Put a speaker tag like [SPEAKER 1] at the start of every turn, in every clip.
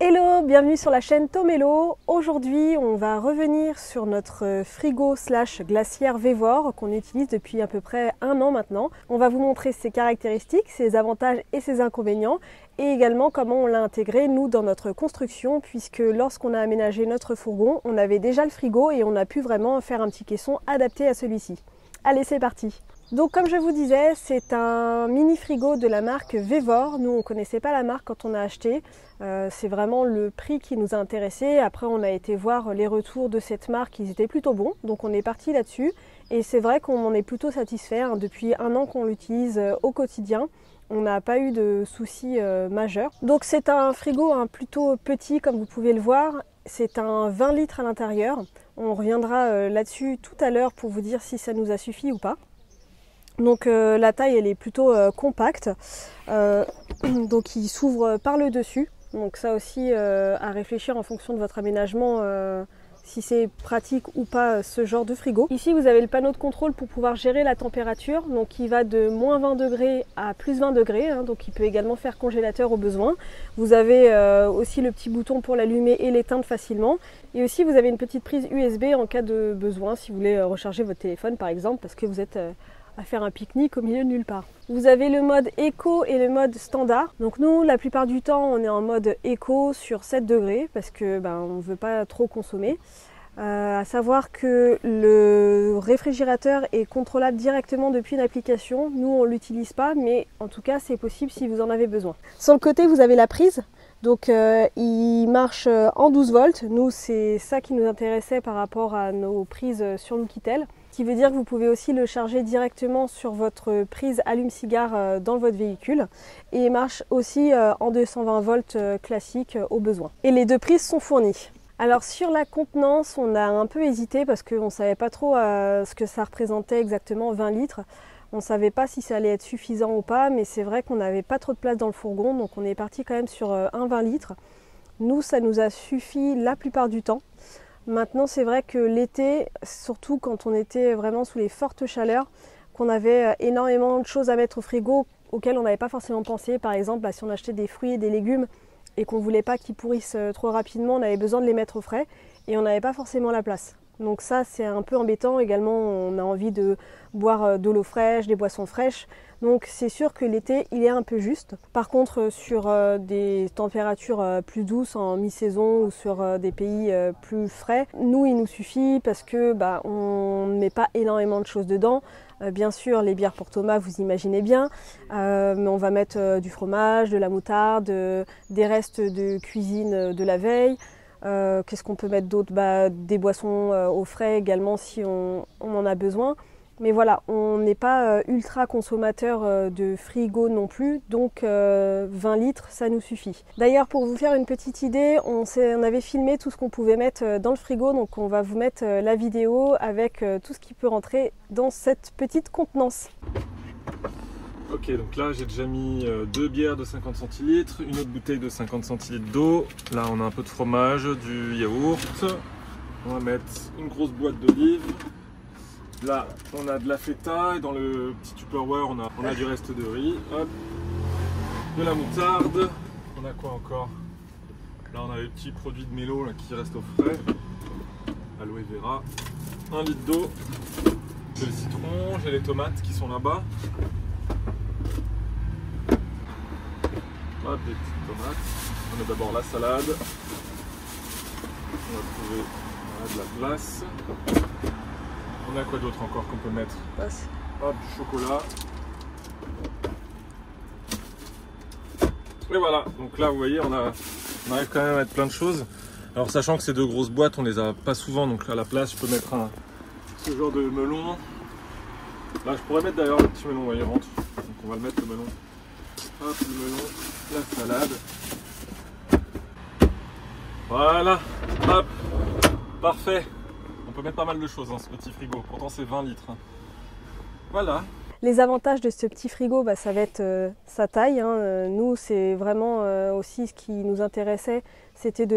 [SPEAKER 1] Hello, bienvenue sur la chaîne Tomello. Aujourd'hui, on va revenir sur notre frigo slash glacière Vévore qu'on utilise depuis à peu près 1 an maintenant. On va vous montrer ses caractéristiques, ses avantages et ses inconvénients et également comment on l'a intégré nous dans notre construction puisque lorsqu'on a aménagé notre fourgon, on avait déjà le frigo et on a pu vraiment faire un petit caisson adapté à celui-ci. Allez, c'est parti! Donc comme je vous disais, c'est un mini frigo de la marque Vévore. Nous on ne connaissait pas la marque quand on a acheté. C'est vraiment le prix qui nous a intéressés. Après on a été voir les retours de cette marque, ils étaient plutôt bons. Donc on est parti là-dessus. Et c'est vrai qu'on en est plutôt satisfait. Depuis 1 an qu'on l'utilise au quotidien. On n'a pas eu de soucis majeurs. Donc c'est un frigo plutôt petit comme vous pouvez le voir. C'est un 20 litres à l'intérieur. On reviendra là-dessus tout à l'heure pour vous dire si ça nous a suffi ou pas. Donc la taille elle est plutôt compacte, donc il s'ouvre par le dessus, donc ça aussi à réfléchir en fonction de votre aménagement si c'est pratique ou pas ce genre de frigo. Ici vous avez le panneau de contrôle pour pouvoir gérer la température, donc il va de moins 20 degrés à plus 20 degrés, donc il peut également faire congélateur au besoin. Vous avez aussi le petit bouton pour l'allumer et l'éteindre facilement, et aussi vous avez une petite prise USB en cas de besoin si vous voulez recharger votre téléphone par exemple parce que vous êtes à faire un pique-nique au milieu de nulle part. Vous avez le mode éco et le mode standard. Donc nous, la plupart du temps, on est en mode éco sur 7 degrés parce que on ne veut pas trop consommer. À savoir que le réfrigérateur est contrôlable directement depuis une application. Nous, on ne l'utilise pas, mais en tout cas, c'est possible si vous en avez besoin. Sur le côté, vous avez la prise. Donc il marche en 12 volts. Nous, c'est ça qui nous intéressait par rapport à nos prises sur Nukitel. Ce qui veut dire que vous pouvez aussi le charger directement sur votre prise allume-cigare dans votre véhicule. Et il marche aussi en 220 volts classique au besoin. Et les 2 prises sont fournies. Alors sur la contenance, on a un peu hésité parce qu'on ne savait pas trop ce que ça représentait exactement 20 litres. On ne savait pas si ça allait être suffisant ou pas, mais c'est vrai qu'on n'avait pas trop de place dans le fourgon, donc on est parti quand même sur un 20 litres. Nous, ça nous a suffi la plupart du temps. Maintenant, c'est vrai que l'été, surtout quand on était vraiment sous les fortes chaleurs, qu'on avait énormément de choses à mettre au frigo auxquelles on n'avait pas forcément pensé. Par exemple, si on achetait des fruits et des légumes et qu'on ne voulait pas qu'ils pourrissent trop rapidement, on avait besoin de les mettre au frais et on n'avait pas forcément la place. Donc ça, c'est un peu embêtant. Également, on a envie de boire de l'eau fraîche, des boissons fraîches. Donc c'est sûr que l'été, il est un peu juste. Par contre, sur des températures plus douces en mi-saison ou sur des pays plus frais, nous, il nous suffit parce que on ne met pas énormément de choses dedans. Bien sûr, les bières pour Thomas, vous imaginez bien, mais on va mettre du fromage, de la moutarde, des restes de cuisine de la veille. Qu'est-ce qu'on peut mettre d'autre? Des boissons au frais également si on en a besoin. Mais voilà, on n'est pas ultra consommateur de frigo non plus, donc 20 litres, ça nous suffit. D'ailleurs, pour vous faire une petite idée, on avait filmé tout ce qu'on pouvait mettre dans le frigo, donc on va vous mettre la vidéo avec tout ce qui peut rentrer dans cette petite contenance.
[SPEAKER 2] Ok, donc là j'ai déjà mis 2 bières de 50 centilitres, une autre bouteille de 50 centilitres d'eau. Là on a un peu de fromage, du yaourt. On va mettre une grosse boîte d'olives. Là on a de la feta et dans le petit Tupperware on a du reste de riz. Hop. De la moutarde. On a quoi encore? Là on a les petits produits de mélo là, qui restent au frais. Aloe vera. 1 litre d'eau. J'ai le citron, j'ai les tomates qui sont là-bas. Hop, des petites tomates. On a d'abord la salade. On va trouver de la glace. On a quoi d'autre encore qu'on peut mettre? Hop, du chocolat. Et voilà, donc là vous voyez on arrive quand même à mettre plein de choses. Alors sachant que ces 2 grosses boîtes on les a pas souvent, donc à la place je peux mettre ce genre de melon. Là je pourrais mettre d'ailleurs le petit melon, il rentre. Donc on va le mettre le melon. Hop, le melon, la salade. Voilà, hop, parfait. On peut mettre pas mal de choses dans ce petit frigo, pourtant c'est 20 litres. Voilà.
[SPEAKER 1] Les avantages de ce petit frigo, ça va être sa taille. Nous, c'est vraiment aussi ce qui nous intéressait, c'était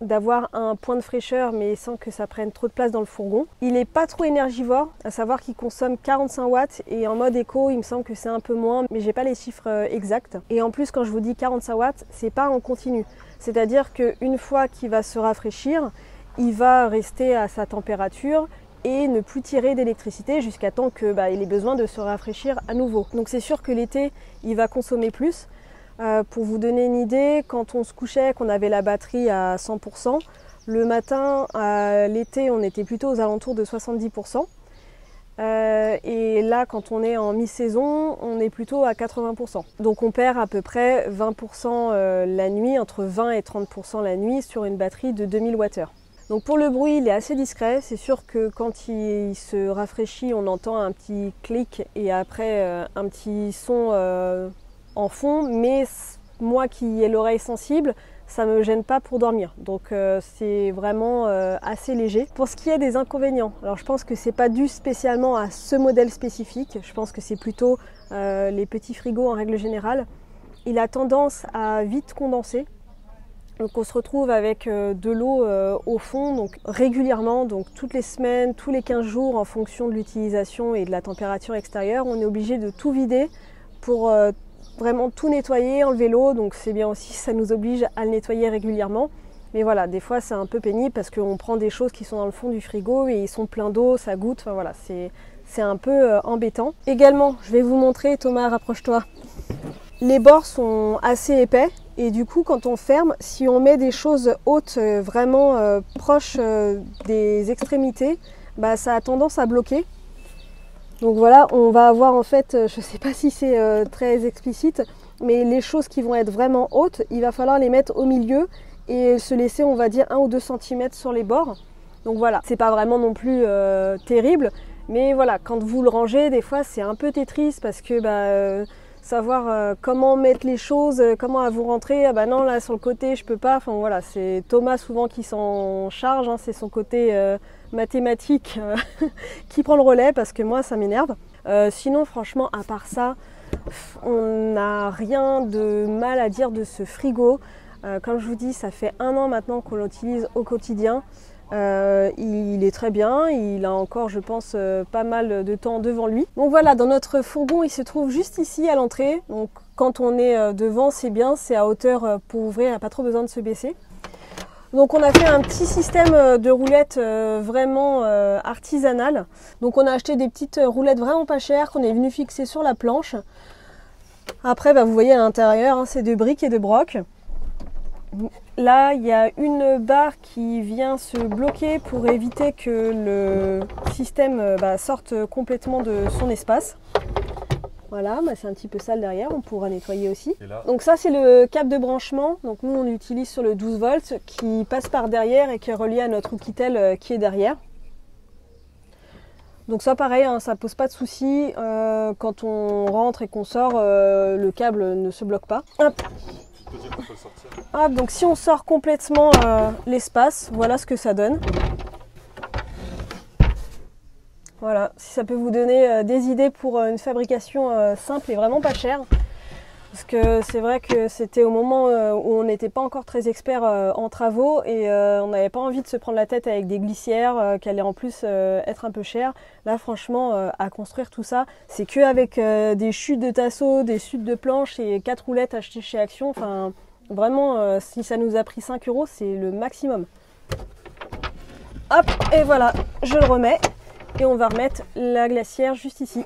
[SPEAKER 1] d'avoir un point de fraîcheur, mais sans que ça prenne trop de place dans le fourgon. Il n'est pas trop énergivore, à savoir qu'il consomme 45 watts et en mode éco, il me semble que c'est un peu moins, mais j'ai pas les chiffres exacts. Et en plus, quand je vous dis 45 watts, c'est pas en continu. C'est-à-dire qu'une fois qu'il va se rafraîchir, il va rester à sa température et ne plus tirer d'électricité jusqu'à temps qu'il ait besoin de se rafraîchir à nouveau. Donc c'est sûr que l'été, il va consommer plus. Pour vous donner une idée, quand on se couchait, qu'on avait la batterie à 100%, le matin, à l'été, on était plutôt aux alentours de 70%. Et là, quand on est en mi-saison, on est plutôt à 80%. Donc on perd à peu près 20% la nuit, entre 20 et 30% la nuit sur une batterie de 2000 Wh. Donc pour le bruit, il est assez discret. C'est sûr que quand il se rafraîchit, on entend un petit clic et après un petit son en fond. Mais moi qui ai l'oreille sensible, ça me gêne pas pour dormir. Donc c'est vraiment assez léger. Pour ce qui est des inconvénients, alors je pense que c'est pas dû spécialement à ce modèle spécifique. Je pense que c'est plutôt les petits frigos en règle générale. Il a tendance à vite condenser. Donc on se retrouve avec de l'eau au fond, donc régulièrement, donc toutes les semaines, tous les 15 jours en fonction de l'utilisation et de la température extérieure. On est obligé de tout vider pour vraiment tout nettoyer, enlever l'eau, donc c'est bien aussi, ça nous oblige à le nettoyer régulièrement. Mais voilà, des fois c'est un peu pénible parce qu'on prend des choses qui sont dans le fond du frigo et ils sont pleins d'eau, ça goûte, enfin voilà, c'est un peu embêtant. Également, je vais vous montrer, Thomas, rapproche-toi. Les bords sont assez épais. Et du coup, quand on ferme, si on met des choses hautes vraiment proches des extrémités, ça a tendance à bloquer. Donc voilà, on va avoir en fait, je ne sais pas si c'est très explicite, mais les choses qui vont être vraiment hautes, il va falloir les mettre au milieu et se laisser, on va dire, 1 ou 2 cm sur les bords. Donc voilà, c'est pas vraiment non plus terrible, mais voilà, quand vous le rangez, des fois c'est un peu Tetris parce que savoir comment mettre les choses, comment vous rentrer, ah bah non là sur le côté je peux pas, enfin voilà, c'est Thomas souvent qui s'en charge, hein, c'est son côté mathématique qui prend le relais parce que moi ça m'énerve. Sinon franchement à part ça, on n'a rien de mal à dire de ce frigo. Comme je vous dis, ça fait 1 an maintenant qu'on l'utilise au quotidien. Il est très bien, il a encore je pense pas mal de temps devant lui. Donc voilà, dans notre fourgon il se trouve juste ici à l'entrée, donc quand on est devant c'est bien, c'est à hauteur pour ouvrir, il n'y a pas trop besoin de se baisser. Donc on a fait un petit système de roulettes vraiment artisanal. Donc on a acheté des petites roulettes vraiment pas chères qu'on est venu fixer sur la planche. Après vous voyez à l'intérieur, hein, c'est de briques et de broc. Là, il y a une barre qui vient se bloquer pour éviter que le système sorte complètement de son espace. Voilà, c'est un petit peu sale derrière, on pourra nettoyer aussi. Donc ça, c'est le câble de branchement. Donc nous, on l'utilise sur le 12 volts qui passe par derrière et qui est relié à notre Oukitel qui est derrière. Donc ça, pareil, hein, ça pose pas de souci. Quand on rentre et qu'on sort, le câble ne se bloque pas. Hop. Ah, donc si on sort complètement l'espace, voilà ce que ça donne. Voilà, si ça peut vous donner des idées pour une fabrication simple et vraiment pas chère. Parce que c'est vrai que c'était au moment où on n'était pas encore très expert en travaux et on n'avait pas envie de se prendre la tête avec des glissières qui allaient en plus être un peu chères. Là franchement, à construire tout ça, c'est qu'avec des chutes de tasseaux, des chutes de planches et 4 roulettes achetées chez Action. Enfin, vraiment, si ça nous a pris 5 €, c'est le maximum. Hop, et voilà, je le remets et on va remettre la glacière juste ici.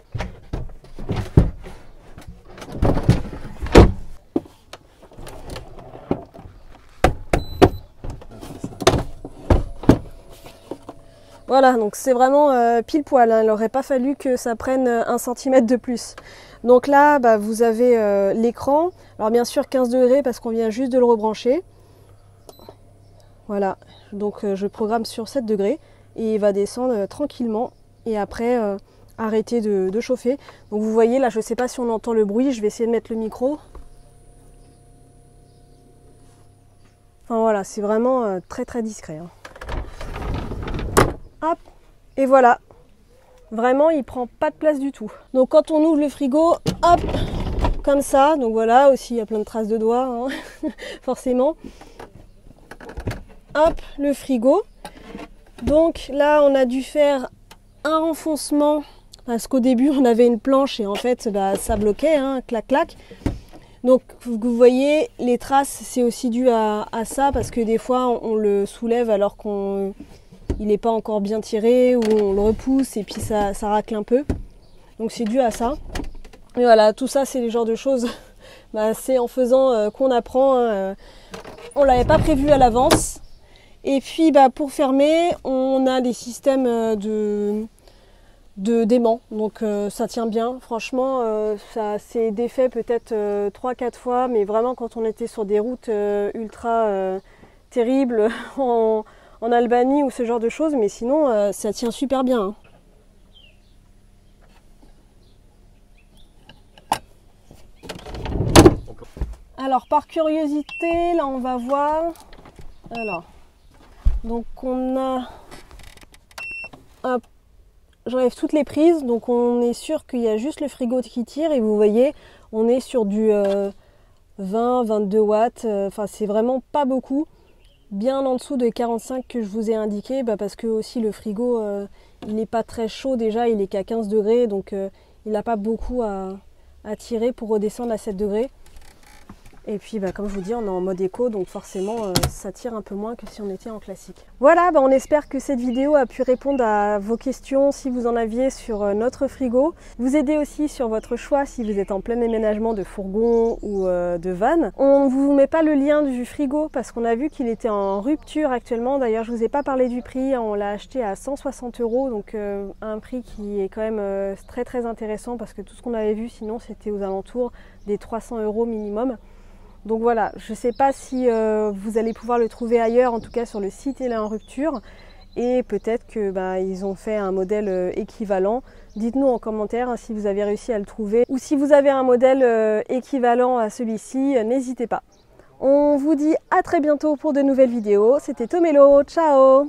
[SPEAKER 1] Voilà, donc c'est vraiment pile poil, hein. Il n'aurait pas fallu que ça prenne 1 cm de plus. Donc là, vous avez l'écran. Alors bien sûr 15 degrés parce qu'on vient juste de le rebrancher. Voilà, donc je programme sur 7 degrés et il va descendre tranquillement et après arrêter de chauffer. Donc vous voyez là, je ne sais pas si on entend le bruit, je vais essayer de mettre le micro. Enfin voilà, c'est vraiment très très discret, hein. Hop, et voilà, vraiment il prend pas de place du tout. Donc quand on ouvre le frigo, hop, comme ça, donc voilà, aussi il y a plein de traces de doigts, hein, forcément. Hop, le frigo. Donc là on a dû faire un renfoncement, parce qu'au début on avait une planche et en fait ça bloquait, hein, clac clac. Donc vous voyez, les traces, c'est aussi dû à ça, parce que des fois on le soulève alors qu'il n'est pas encore bien tiré, ou on le repousse et puis ça racle un peu. Donc c'est dû à ça. Et voilà, tout ça c'est le genre de choses, c'est en faisant qu'on apprend. On l'avait pas prévu à l'avance. Et puis pour fermer, on a des systèmes d'aimants, donc ça tient bien. Franchement, ça s'est défait peut-être 3-4 fois, mais vraiment quand on était sur des routes ultra terribles en Albanie ou ce genre de choses, mais sinon ça tient super bien, hein. Alors par curiosité, là on va voir. Alors, donc on a, j'enlève toutes les prises, donc on est sûr qu'il y a juste le frigo qui tire, et vous voyez, on est sur du 20-22 watts, enfin c'est vraiment pas beaucoup, bien en dessous de 45 que je vous ai indiqué, parce que aussi le frigo, il n'est pas très chaud déjà, il est qu'à 15 degrés, donc il n'a pas beaucoup à tirer pour redescendre à 7 degrés. Et puis comme je vous dis, on est en mode éco, donc forcément ça tire un peu moins que si on était en classique. Voilà, on espère que cette vidéo a pu répondre à vos questions si vous en aviez sur notre frigo. Vous aider aussi sur votre choix si vous êtes en plein déménagement de fourgon ou de van. On ne vous met pas le lien du frigo parce qu'on a vu qu'il était en rupture actuellement. D'ailleurs, je ne vous ai pas parlé du prix, on l'a acheté à 160 €, donc un prix qui est quand même très très intéressant parce que tout ce qu'on avait vu sinon c'était aux alentours des 300 € minimum. Donc voilà, je ne sais pas si vous allez pouvoir le trouver ailleurs, en tout cas sur le site il est en rupture. Et peut-être que ils ont fait un modèle équivalent. Dites-nous en commentaire si vous avez réussi à le trouver. Ou si vous avez un modèle équivalent à celui-ci, n'hésitez pas. On vous dit à très bientôt pour de nouvelles vidéos. C'était Tomelo, ciao!